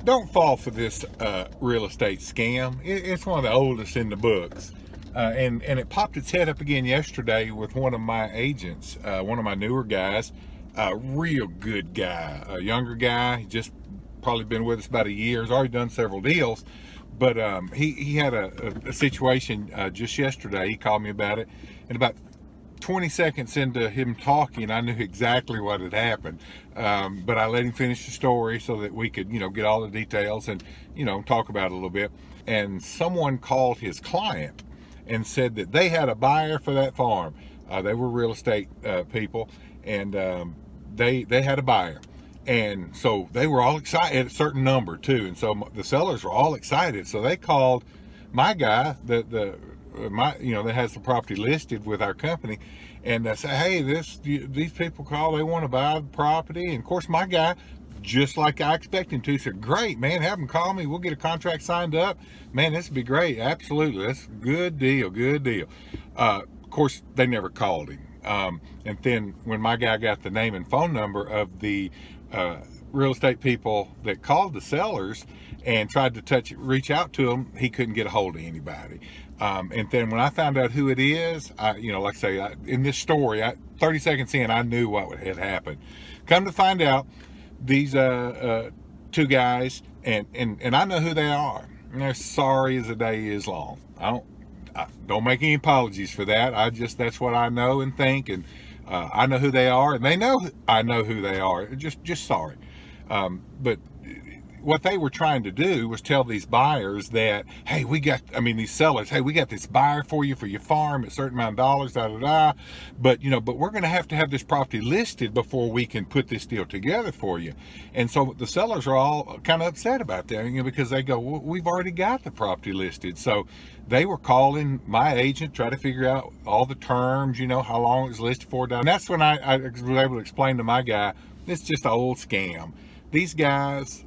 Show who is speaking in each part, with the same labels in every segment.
Speaker 1: Don't fall for this real estate scam. It's one of the oldest in the books. And it popped its head up again yesterday with one of my agents, one of my newer guys, a real good guy, a younger guy. He just probably been with us about a year. He's already done several deals. But he had a situation just yesterday. He called me about it. And about 20 seconds into him talking, I knew exactly what had happened. But I let him finish the story so that we could, get all the details and, talk about it a little bit. And someone called his client and said that they had a buyer for that farm. They were real estate people, and they had a buyer. And so they were all excited at a certain number too. And so the sellers were all excited. So they called my guy, that has the property listed with our company, and they say, hey, these people call, they want to buy the property. And of course, my guy, just like I expect him to, said, great, man, have them call me. We'll get a contract signed up. Man, this would be great. Absolutely. That's a good deal. Of course, they never called him. And then when my guy got the name and phone number of the real estate people that called the sellers and tried to reach out to them, he couldn't get a hold of anybody. And then when I found out who it is, like I say, in this story, 30 seconds in, I knew what had happened. Come to find out, these two guys, and I know who they are. And they're sorry as the day is long. I don't make any apologies for that. That's what I know and think, and I know who they are, and they know I know who they are. Just sorry. But what they were trying to do was tell these buyers that, hey, these sellers, hey, we got this buyer for your farm at a certain amount of dollars, but we're going to have this property listed before we can put this deal together for you. And so the sellers are all kind of upset about that, because they go, well, we've already got the property listed. So they were calling my agent, try to figure out all the terms, how long it was listed for. And that's when I was able to explain to my guy, it's just an old scam. These guys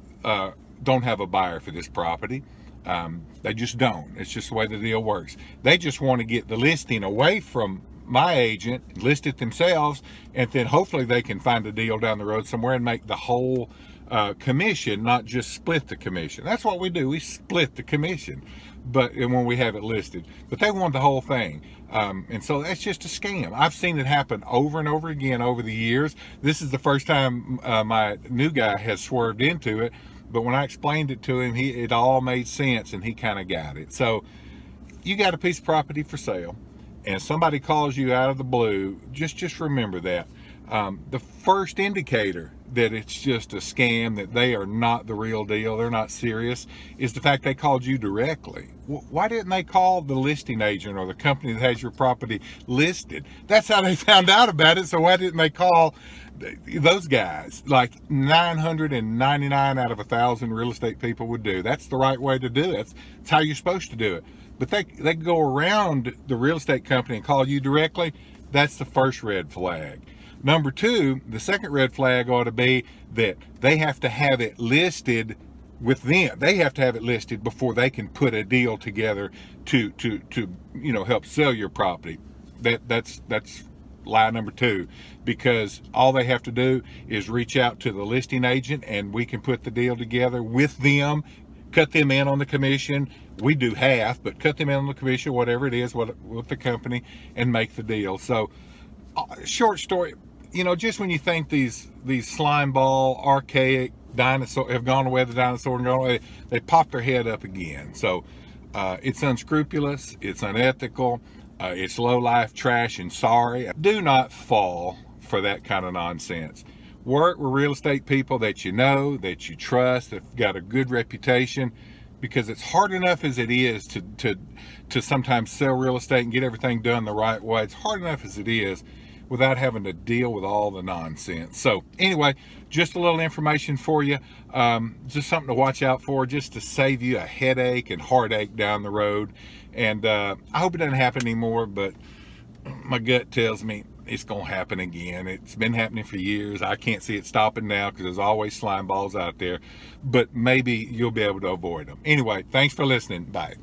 Speaker 1: don't have a buyer for this property. They just don't. It's just the way the deal works. They just want to get the listing away from my agent, list it themselves, and then hopefully they can find a deal down the road somewhere and make the whole commission, not just split the commission. That's what we do. We split the commission, and when we have it listed. But they want the whole thing. And so that's just a scam. I've seen it happen over and over again over the years. This is the first time my new guy has swerved into it. But when I explained it to him, it all made sense, and he kind of got it. So you got a piece of property for sale, and somebody calls you out of the blue, just remember that. The first indicator that it's just a scam, that they are not the real deal, they're not serious, is the fact they called you directly. Why didn't they call the listing agent or the company that has your property listed? That's how they found out about it. So why didn't they call those guys, like 999 out of 1,000 real estate people would do? That's the right way to do it. That's how you're supposed to do it. But they go around the real estate company and call you directly. That's the first red flag. Number two, the second red flag ought to be that they have to have it listed with them. They have to have it listed before they can put a deal together to help sell your property. That's lie number two, because all they have to do is reach out to the listing agent, and we can put the deal together with them, cut them in on the commission. We do half, but cut them in on the commission, whatever it is, with the company, and make the deal. So, short story, just when you think these slime ball, archaic dinosaurs have gone away, the dinosaur and gone away, they pop their head up again. So it's unscrupulous, it's unethical, it's low life trash, and sorry. Do not fall for that kind of nonsense. Work with real estate people that you know, that you trust, that have got a good reputation, because it's hard enough as it is to sometimes sell real estate and get everything done the right way. It's hard enough as it is without having to deal with all the nonsense. So anyway, just a little information for you, just something to watch out for, just to save you a headache and heartache down the road. And I hope it doesn't happen anymore, but my gut tells me it's going to happen again. It's been happening for years. I can't see it stopping now, because there's always slime balls out there, but maybe you'll be able to avoid them. Anyway, thanks for listening. Bye.